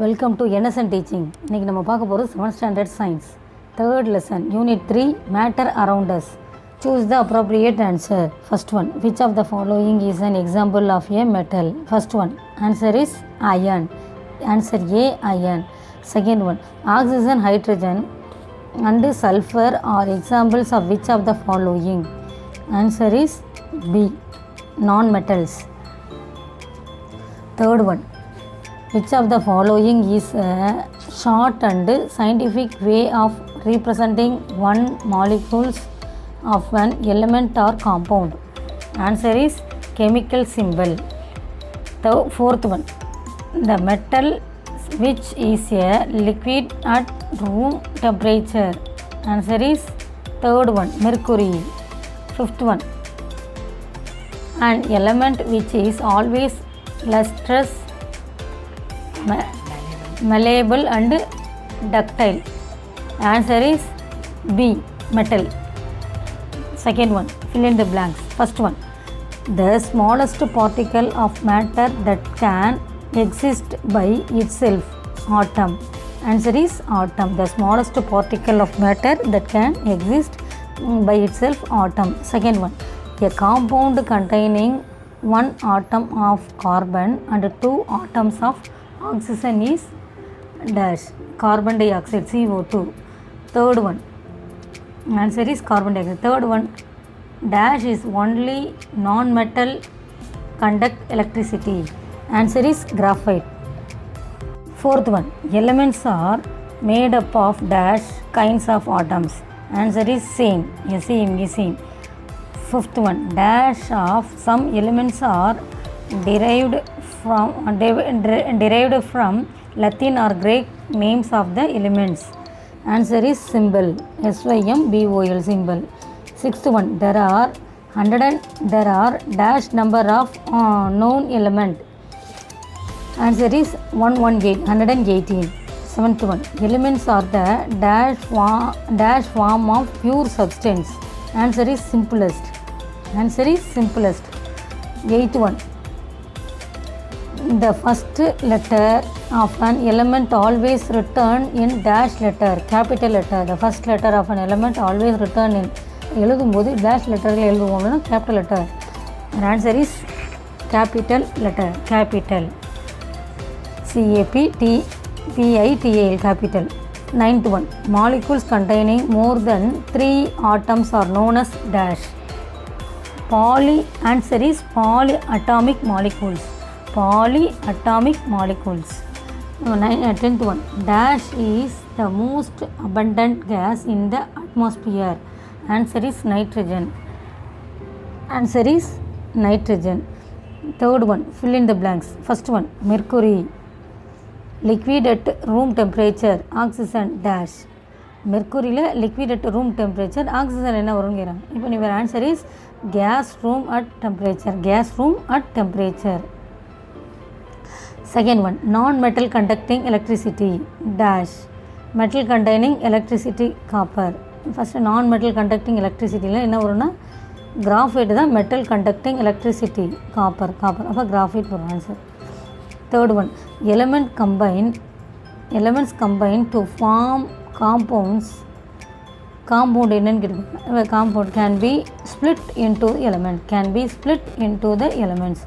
Welcome to NSN teaching. இன்றைக்கி நம்ம பார்க்க போகிறது 7th standard science third lesson unit 3 matter around us. Choose the appropriate answer. First one, which of the following is an example of a metal? First one answer is iron. Answer A iron. Second one, oxygen, hydrogen and sulfur are examples of which of the following? Answer is B, non-metals. Third one, which of the following is a short and scientific way of representing one molecules of an element or compound? Answer is chemical symbol. Fourth one, the metal which is a liquid at room temperature? Answer is third one, mercury. Fifth one, an element which is always lustrous, malleable and ductile? Answer is B, metal. Second one, fill in the blanks. First one, the smallest particle of matter that can exist by itself? Atom. Answer is atom. The smallest particle of matter that can exist by itself, atom. Second one, a compound containing one atom of carbon and two atoms of oxygen is dash, carbon dioxide, CO2. Third one, answer is carbon dioxide. Third one, dash is only non-metal conduct electricity. Answer is graphite. Fourth one, elements are made up of dash kinds of atoms. Answer is same, same. Fifth one, dash of some elements are derived from Latin or Greek names of the elements. Answer is symbol, SYMBOL, symbol. Sixth one, there are dash number of known element. Answer is 118. Seventh one, elements are the dash form of pure substance. Answer is simplest. Eighth one, the first letter of an element always written in dash letter, capital letter. The first letter of an element always written in, எழுதும்போது dash letterல எழுதுவோம்னா capital letter. Answer is capital letter, capital. CAPITAL, capital. Ninth one, molecules containing more than 3 atoms are known as dash. Answer is polyatomic molecules. Tenth one, dash is the most abundant gas in the atmosphere. Answer is nitrogen. Third one, fill in the blanks. First one, mercury, liquid at room temperature, oxygen dash. மெர்க்குரியில் liquid at room temperature, oxygen என்ன வரும்னு கேட்குறாங்க. இப்போ your answer is gas room at temperature. Second one, non-metal conducting electricity dash, metal containing electricity, copper. First non-metal conducting electricityல என்ன வரும்னா graphite தான் metal conducting electricity, copper. அப்போ graphite வரும் answer. Third one, elements combine to form compounds. Compound என்னன்னு கேட்குறாங்க. Compound can be split into the elements.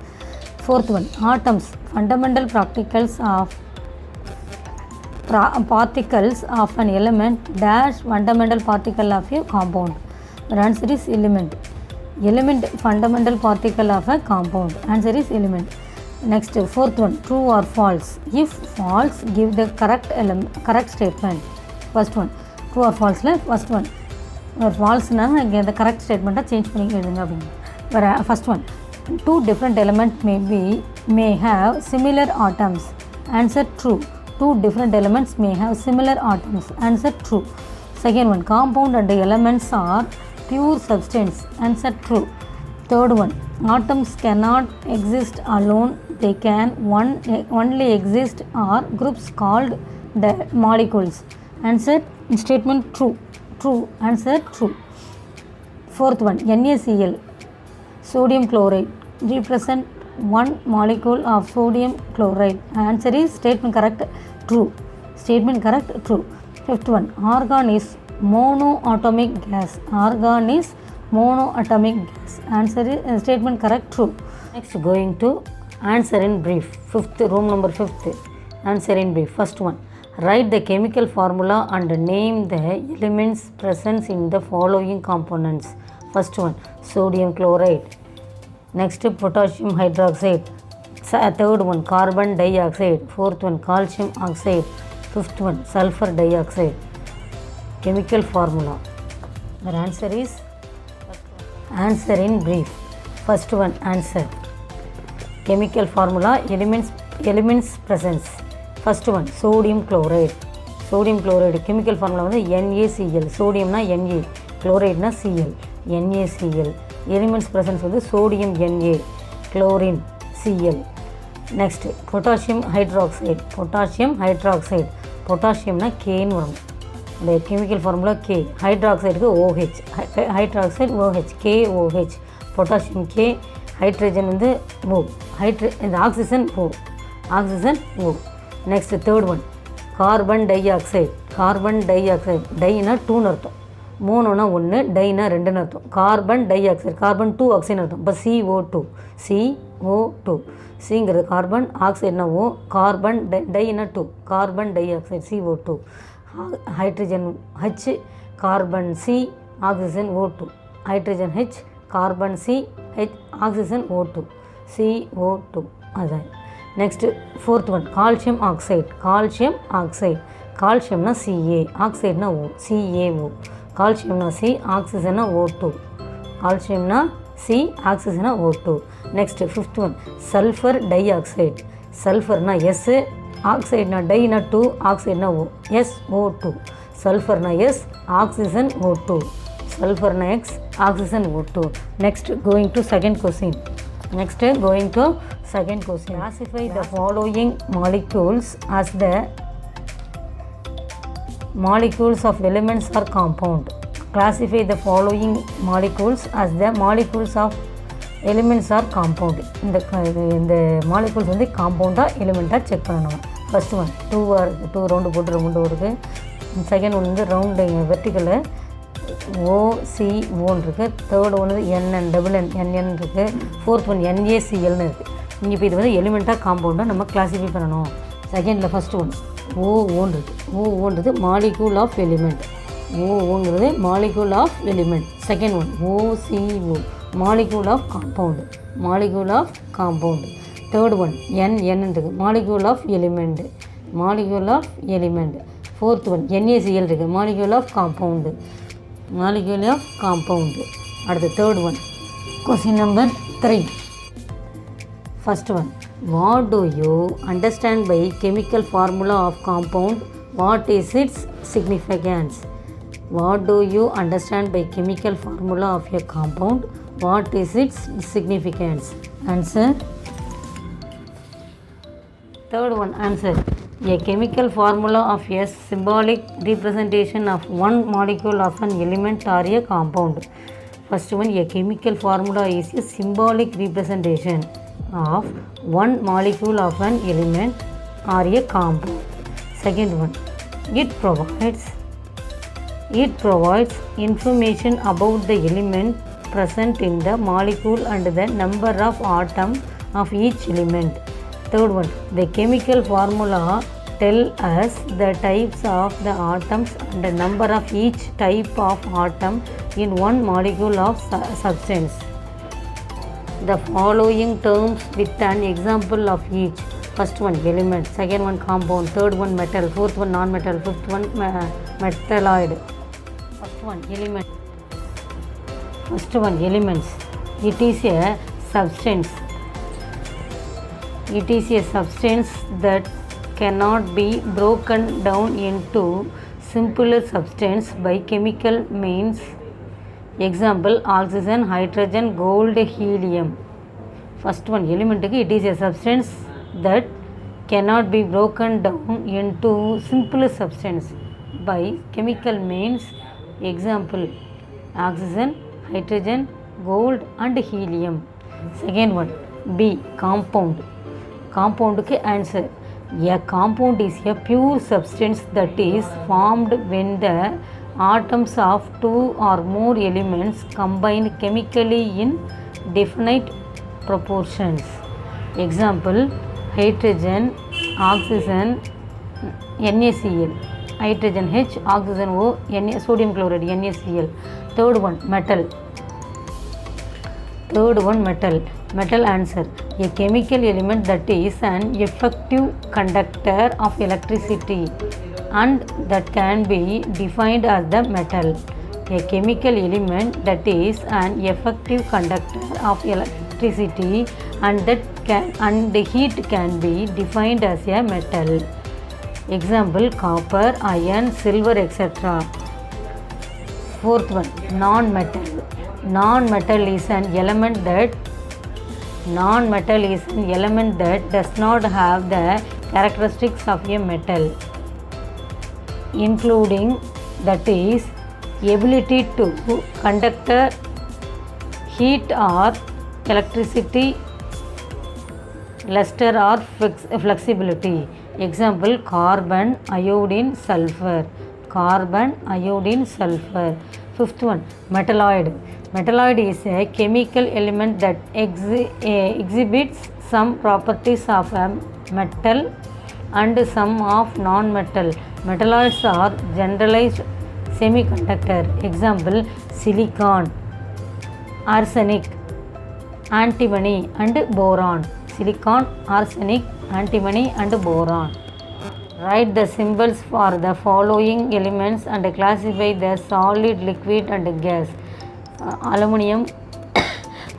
Fourth one, atoms, fundamental particles of an element dash fundamental particle of a compound. The answer is element, fundamental particle of a compound. Answer is element. Next, fourth one, true or false? If false, give the correct statement. First one, true or false? First one, false na the correct statement change பண்ணி எழுதுங்க அப்படிங்க. First one, two different elements may have similar atoms. Answer true. Two different elements may have similar atoms. Answer true. Second one, compound and elements are pure substance. Answer true. Third one, atoms cannot exist alone. They can only exist are groups called the molecules. Answer statement true. Answer true. Fourth one, NaCl, sodium chloride, represent one molecule of sodium chloride. Answer is statement correct. true. Statement correct, true. Fifth one, argon is monoatomic gas. Argon is monoatomic gas. Answer is statement correct, true. Next, going to answer in brief. Fifth, room number 5th. Answer in brief. First one, write the chemical formula and name the elements present in the following components. First one, sodium chloride. Next, potassium hydroxide. Third one, carbon dioxide. Fourth one, calcium oxide. Fifth one, sulfur dioxide. Chemical formula. The answer is answer in brief. First one, answer. Chemical formula, elements presence. First one, sodium chloride. Sodium chloride chemical formula வந்து NaCl. sodiumனா Na, chlorideனா Cl. NaCl. Elements presence வந்து sodium Na, chlorine Cl. Next, potassium hydroxide. Potassium hydroxide. Potassiumனா K ன்னு வரும். இந்த chemical formula K. ஹைட்ராக்சைடுக்கு OH. Hydroxide OH. KOH. Potassium K. Hydrogen வந்து O. இந்த oxygen O. Oxygen O. Next third one, carbon dioxide. Carbon dioxide. டைனா 2ன்னு அர்த்தம், 3னா 1, டைனா 2ன்னு அர்த்தம். கார்பன் டை ஆக்சைடு, கார்பன் 2 ஆக்சைடுன்னு அர்த்தம். இப்போ CO2. CO2. சிங்கிறது கார்பன், ஆக்சைடுனா O, கார்பன் டைனா 2, carbon dioxide CO2. Hydrogen H, carbon C, oxygen O2. Hydrogen H, carbon C, oxygen O2. CO2. அதான். Next fourth one, calcium oxide. Calcium oxide. கால்சியம்னா Ca, ஆக்சைடுனா O, CaO. கால்சியம்னா C, ஆக்சிஜனா O2. கால்சியம்னா C, ஆக்சிஜனா O2. Next fifth one, sulphur dioxide. சல்ஃபர்னா S, ஆக்சைடுனா டைனா 2, ஆக்சைடுனா O, SO2. சல்ஃபர்னா S, ஆக்சிஜன் O2. சல்ஃபர்னா X, oxygen O2. Next going to second question. Classify the following molecules as the molecules of elements or compound. Classify the following molecules as the molecules of elements or compound. இந்த molecules வந்து காம்பவுண்டா எலிமெண்ட்டாக check பண்ணணும். First one 2 round போட்டு round இருக்குது. Second one வந்து round வெர்டிக்கலில் OCO இருக்குது. Third ஒன்று NN இருக்குது. Fourth one NaClன்னு இருக்குது. இப்போ இது வந்து எலிமெண்ட்டாக காம்பவுண்டாக நம்ம கிளாஸிஃபை பண்ணணும். செகண்டில் ஃபஸ்ட்டு ஒன் ஓன்றது மாலிக்யூல் ஆஃப் எலிமெண்ட். ஓங்கிறது molecule of element. Second one OCO, molecule of compound. Third one NNன்றது molecule of element. Fourth one NaCl இருக்குது, மாலிக்யூல் ஆஃப் காம்பவுண்டு. அடுத்து third one, question number 3. First one, what do you understand by chemical formula of compound? What is its significance? What do you understand by chemical formula of a compound? What is its significance? Answer. Third one, answer. A chemical formula of a symbolic representation of one molecule of an element or a compound. First one, a chemical formula is a symbolic representation of one molecule of an element or a compound. Second one, it provides information about the element present in the molecule and the number of atoms of each element. Third one, the chemical formula tell us the types of the atoms and the number of each type of atom in one molecule of substance. The following terms with an example of each. First one, element. Second one, compound. Third one, metal. Fourth one, non-metal. Fifth one, metalloid. First one, element. First one, elements. It is a substance. It is a substance that cannot be broken down into simpler substance by chemical means. Example, oxygen, hydrogen, gold, helium. First one, element. It is a substance that cannot be broken down into simpler substance by chemical means. Example, oxygen, hydrogen, gold and helium. Second one, B, compound. Compound ke answer. A compound is a pure substance that is formed when the atoms of two or more elements combine chemically in definite proportions. Example, hydrogen, oxygen, NaCl. Hydrogen H, oxygen O, sodium chloride NaCl. Third one, metal. Metal answer. A chemical element that is an effective conductor of electricity and that can be defined as the metal. A chemical element that is an effective conductor of electricity and the heat can be defined as a metal. Example, copper, iron, silver, etc. Fourth one, non-metal. Non-metal is an element that does not have the characteristics of a metal, including that is ability to conduct heat or electricity, luster or flexibility. Example, carbon, iodine, sulfur. Fifth one, metalloid. Metalloid is a chemical element that exhibits some properties of a metal and some of non-metal. Metalloids are generalized semiconductor. Example, silicon, arsenic, antimony and boron. Silicon, arsenic, antimony and boron. Write the symbols for the following elements and classify the solid, liquid and gas.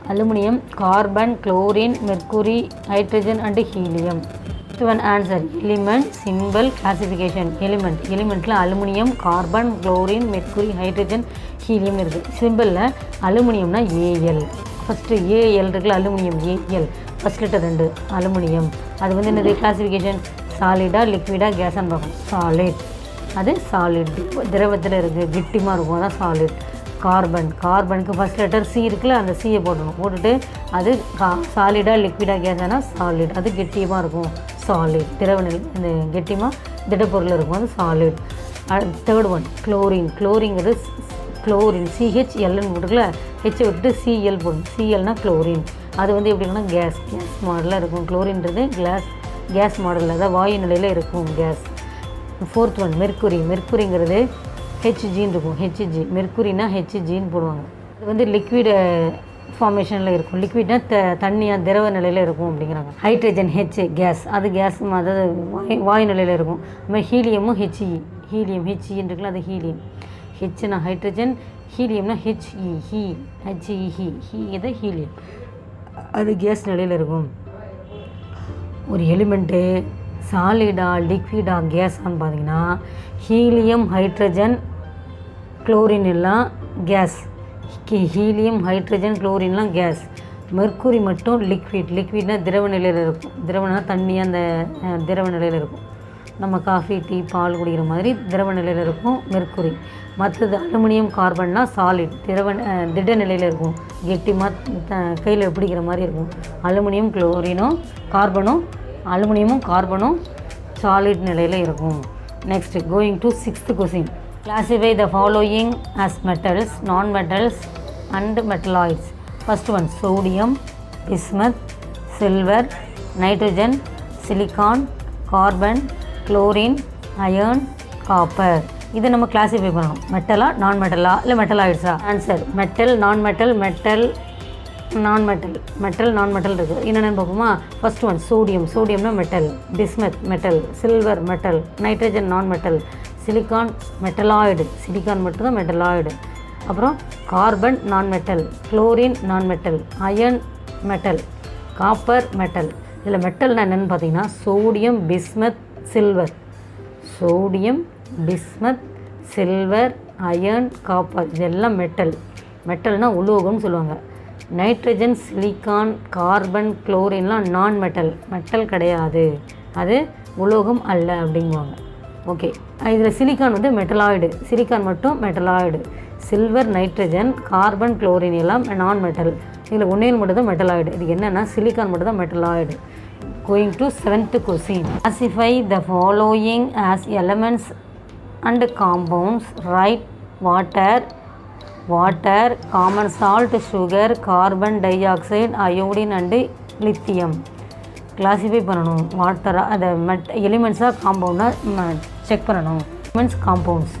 Aluminum, carbon, chlorine, mercury, hydrogen and helium. Fifth one answer, element, symbol, classification. Elementல aluminum, carbon, chlorine, mercury, hydrogen, helium இருக்கு. சிம்பிளில் அலுமினியம்னா Al. First Al இருக்குல்ல, aluminium Al. First letter 2 aluminium. அது வந்து என்னது classification, சாலிடா லிக்விடா கேஸான்னு பார்க்கணும். Solid, அது solid, திரவத்தில் இருக்குது, கெட்டிமாக இருக்கும், அதான் சாலிட். கார்பனுக்கு ஃபஸ்ட் லெட்டர் சி இருக்குல்ல, அந்த சியை போட்டுட்டு அது சாலிடா லிக்விடா கேஸானா சாலிட், அது கெட்டியமாக இருக்கும், சாலிட். திரவநிலை இந்த கெட்டியமாக திடப்பொருள் இருக்கும், அது சாலிட். தேர்ட் ஒன் குளோரிங்கிறது குளோரின், சிஹெச்எல்னு போட்டுக்கல, ஹெச்சை விட்டுட்டு சிஎல் போடணும். சிஎல்னா குளோரின், அது வந்து எப்படின்னா கேஸ் மாடலில் இருக்கும். குளோரின்றது கேஸ் மாடலில், அதாவது வாயு நிலையில் இருக்கும் கேஸ். ஃபோர்த் ஒன் மெர்க்குரிங்கிறது ஹெச்ஜின்னு இருக்கும், ஹெச்ஜி. மெர்க்குரினா ஹெச்ஜின்னு போடுவாங்க. அது வந்து லிக்விட் ஃபார்மேஷனில் இருக்கும், லிக்விட்னா தண்ணியாக திரவ நிலையில் இருக்கும் அப்படிங்கிறாங்க. ஹைட்ரஜன் ஹெச் கேஸ், அது கேஸ் அதாவது வாயு நிலையில் இருக்கும். அதுமாதிரி ஹீலியமும் ஹீலியம் ஹெச்இன்னு இருக்குல்ல, அது ஹீலியம். ஹெச்னா ஹைட்ரஜன், ஹீலியம்னா ஹெச்இ இது ஹீலியம், அது கேஸ் நிலையில் இருக்கும். ஒரு எலிமெண்ட்டு சாலிடா லிக்விடா கேஸான்னு பார்த்தீங்கன்னா ஹீலியம், ஹைட்ரஜன், குளோரின் எல்லாம் கேஸ். ஹீலியம், ஹைட்ரஜன், குளோரின்லாம் கேஸ். மெர்க்குரி மட்டும் லிக்விட்னா திரவ நிலையில் இருக்கும். திரவனா தண்ணியாக அந்த திரவ நிலையில் இருக்கும். நம்ம காஃபி, டீ, பால் குடிக்கிற மாதிரி திரவ நிலையில் இருக்கும் மெர்க்குரி. மற்றது அலுமினியம், கார்பன்னா சாலிட், திட நிலையில் இருக்கும், கெட்டிமாக கையில் பிடிக்கிற மாதிரி இருக்கும். அலுமினியம், கார்பனும் சாலிட் நிலையில் இருக்கும். Next, going to 6th question. Classify the following as metals, non metals and metalloids. First one, sodium, bismuth, silver, nitrogen, silicon, carbon, chlorine, iron, copper. இதை நம்ம கிளாஸிஃபை பண்ணணும். மெட்டலா, நான் மெட்டலா, இல்லை மெட்டலாய்ட்ஸா? ஆன்சர் மெட்டல், நான் மெட்டல் இருக்குது. என்னென்னு பார்ப்போமா? ஃபர்ஸ்ட் ஒன் சோடியம்னா metal, bismuth metal, silver metal, nitrogen non metal, silicon metalloid, silicon மட்டும் தான் மெட்டலாய்டு. அப்புறம் carbon non metal, chlorine non metal, iron metal, copper metal. இதில் மெட்டல்னா என்னென்னு பார்த்தீங்கன்னா sodium, bismuth, silver, iron, copper, இதெல்லாம் மெட்டல்னால் உலோகம்னு சொல்லுவாங்க. நைட்ரஜன், சிலிக்கான், கார்பன், குளோரின்லாம் நான் மெட்டல் கிடையாது, அது உலோகம் அல்ல அப்படிங்குவாங்க. ஓகே, இதில் சிலிக்கான் வந்து மெட்டலாய்டு, சிலிக்கான் மட்டும் metalloid. Silver, nitrogen, carbon, chlorine எல்லாம் நான் மெட்டல். இதில் ஒன்றையில் மட்டும் தான் மெட்டலாய்டு. இது என்னென்னா சிலிக்கான் மட்டும் தான் metalloid. Going to 7th question. Classify the following as elements and compounds. Write water, common salt, sugar, carbon dioxide, iodine and lithium. Classify பண்ணணும். வாட்டரா அதை எலிமெண்ட்ஸாக காம்பவுண்டாக செக் பண்ணணும். Elements compounds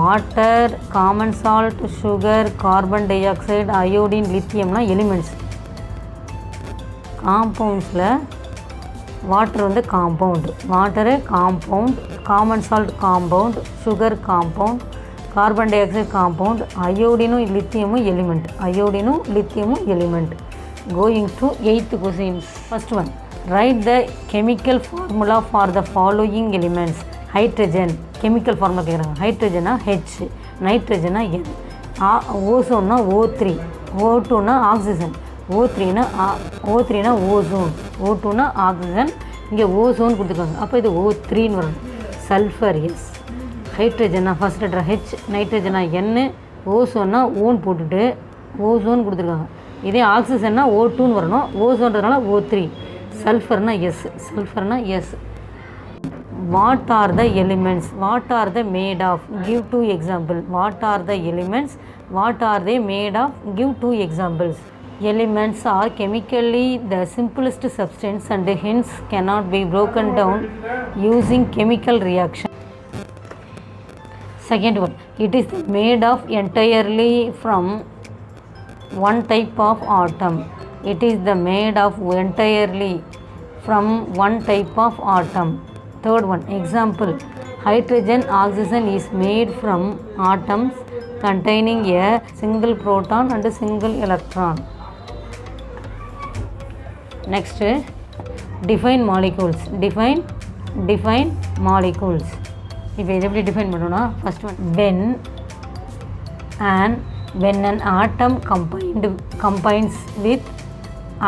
water, common salt, sugar, carbon dioxide, iodine, லித்தியம்னா elements. காம்பவுண்ட்ஸில் water வந்து compound, water compound, common salt compound, sugar compound, carbon dioxide compound, அயோடினும் லித்தியமும் எலிமெண்ட். அயோடினும் லித்தியமும் element. Going to 8th question. First one. Write the chemical formula for the following elements. Hydrogen chemical formula கேட்குறாங்க. ஹைட்ரஜனா H, நைட்ரஜனா N, ஓசோன்னா O3, O2னா oxygen, O3னா ஓசோன், O2னா ஆக்சிஜன், இங்கே ஓசோன் கொடுத்துருக்காங்க. அப்போ இது O3ன்னு வரணும். Sulphur S. ஹைட்ரஜனா ஃபஸ்ட் லெட்டர் H, நைட்ரஜனா N, ஓசோன்னா ஓன் போட்டுட்டு ஓசோன் கொடுத்துருக்காங்க. இதே ஆக்சிஜன்னா O2ன்னு வரணும். ஓசோன்றதுனால O3. சல்ஃபர்னா எஸ். சல்ஃபர்னா S. What are the elements? What are they made of? Give 2 examples. What are the elements? What are they made of? Give 2 examples. Elements are chemically the simplest substance and hence cannot be broken down using chemical reaction. Second one, it is made of entirely from one type of atom. It is the made of entirely from one type of atom. Third one, example, hydrogen oxygen is made from atoms containing a single proton and a single electron. Next, define molecules. Define molecules. இப்போ இது எப்படி define பண்ணணும்னா first one, when an atom combines with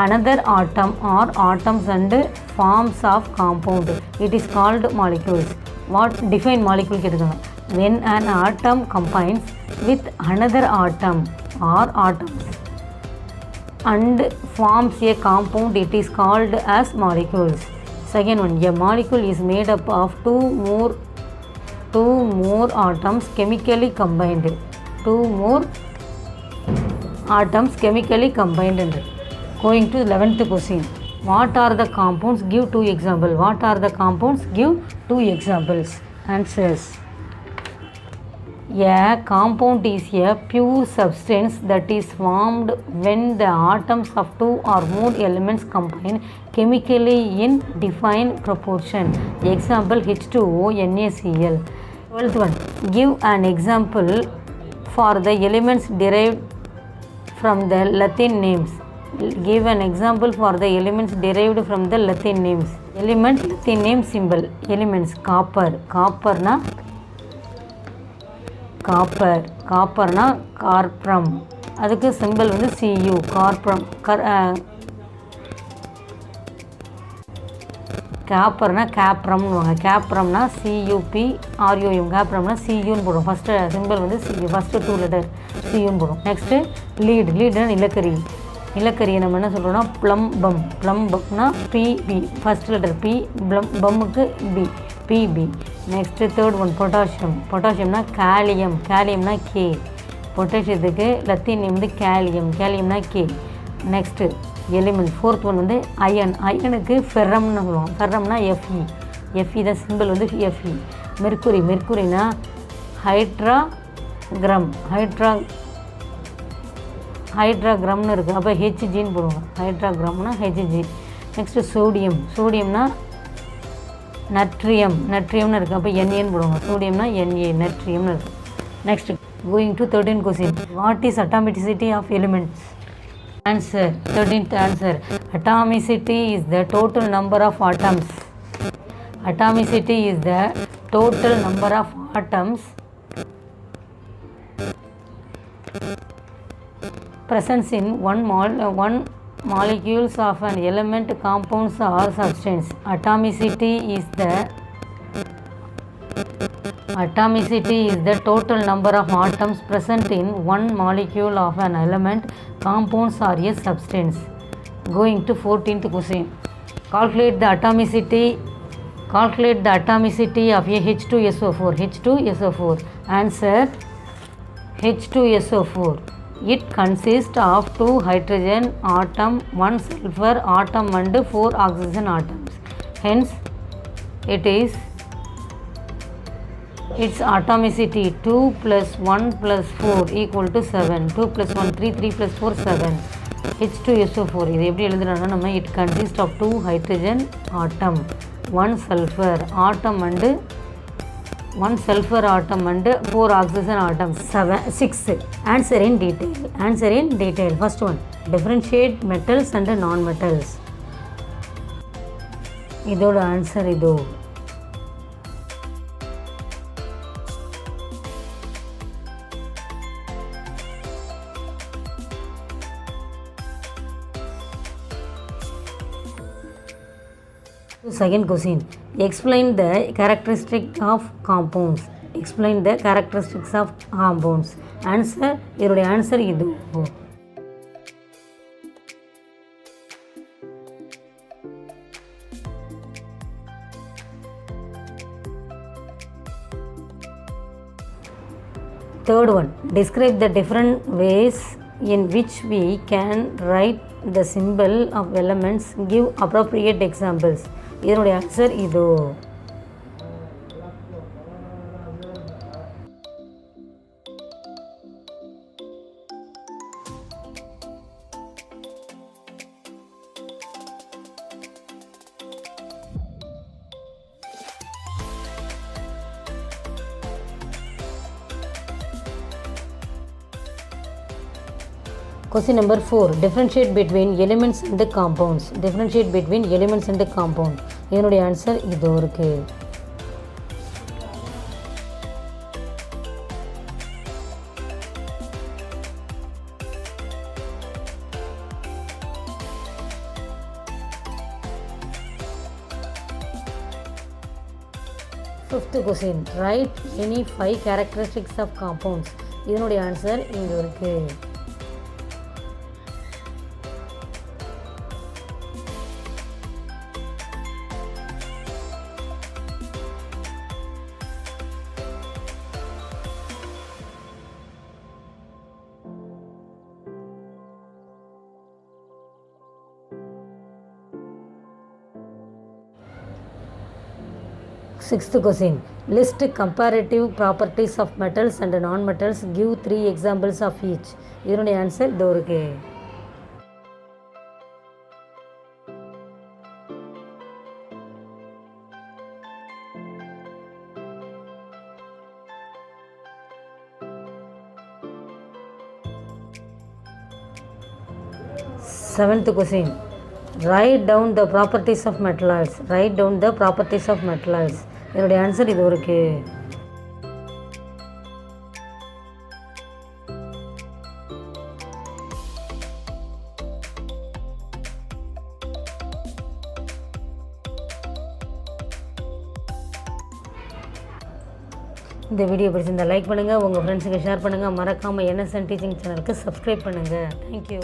another atom or atoms and forms of compound, it is called molecules. What define molecule கேட்டுக்கோங்க. When an atom combines with another atom or atoms and forms a compound, it is called as molecules. Second one, a molecule is made up of two more atoms chemically combined. Two more atoms chemically combined. Going to 11th question. What are the compounds? Give 2 examples. What are the compounds? Give 2 examples. Answers. A compound is a pure substance that is formed when the atoms of 2 or more elements combine chemically in defined proportion. Example, H2O, NaCl. 12th one. Give an example for the elements derived from the Latin names. Give an example for the elements derived from the Latin names. Element, Latin name, symbol. Elements, copper. Copperனா கார்பரம். அதுக்கு simple வந்து Cu. கார்பரம். கேப்பர்னா கேப்ரம்னுவாங்க. கேப்ரம்னா CUPRUM. கேப்ரம்னா CUன்னு போடும். First simple வந்து CU. First 2 letter CUன்னு போடும். Next லீடுனா நிலக்கரி. நிலக்கரியை நம்ம என்ன சொல்கிறோன்னா ப்ளம்பம்னா PB. ஃபஸ்ட் லெட்டர் P, பம்முக்கு B, PB. Next third one பொட்டாசியம்னா கேலியம்னா K. பொட்டாசியத்துக்கு லத்தீன் நேம் வந்து கேலியம்னா K. Next element fourth one வந்து அயனுக்கு ஃபெர்ரம்னு சொல்லுவோம். ஃபெர்ரம்னா FE தான் சிம்பிள் வந்து FE. மெர்க்குரினா ஹைட்ராகிராம்னு இருக்குது. அப்போ HGன்னு போடுவாங்க. ஹைட்ராகிராம்னா HG. நெக்ஸ்ட்டு சோடியம்னா நட்ரியம்னு இருக்குது. அப்போ Naன்னு போடுவாங்க. சோடியம்னா Na, நட்ரியம்னு இருக்குது. Next going to 13th question. What is atomicity of elements? Answer. 13th answer. Atomicity is the total number of atoms. Atomicity is the total number of atoms present in one molecules of an element, compounds or substance. Atomicity is the total number of atoms present in one molecule of an element, compounds or a substance. Going to 14th question. Calculate the atomicity of a H2SO4. H2SO4. Answer H2SO4. It consists of 2 hydrogen atom, 1 sulfur atom and 4 oxygen atoms. Hence, its atomicity 2 plus 1 plus 4 equal to 7. 2 plus 1 3, 3 plus 4 7. H2SO4. இது எப்படி எழுதுறோம்னா நம்ம it consists of 2 hydrogen atom, 1 sulfur atom and 4 oxygen atoms. 6. Answer in detail. First one, differentiate metals and non-metals. இதோட answer இதோ. Second question, explain the characteristics of compounds. Answer, இதோடைய answer இது. Third one, describe the different ways in which we can write the symbol of elements. Give appropriate examples. இதனுடைய answer இதோ. Question number 4, differentiate between elements and compounds. இதனுடைய answer இதோ இருக்கு. Fifth question, write any 5 characteristics of compounds. இதனுடைய answer இங்க இருக்கு. Sixth question, list comparative properties of metals and non-metals. Give 3 examples of each. இதனுடைய answer இதோ இருக்கு. Seventh question, write down the properties of metalloids. இதனுடைய answer இது இருக்கு. இந்த வீடியோ பிடிச்சிருந்தா லைக் பண்ணுங்கள், உங்கள் ஃப்ரெண்ட்ஸுக்கு ஷேர் பண்ணுங்கள், மறக்காமல் NSN டீச்சிங் சேனலுக்கு சப்ஸ்கிரைப் பண்ணுங்கள். தேங்க்யூ.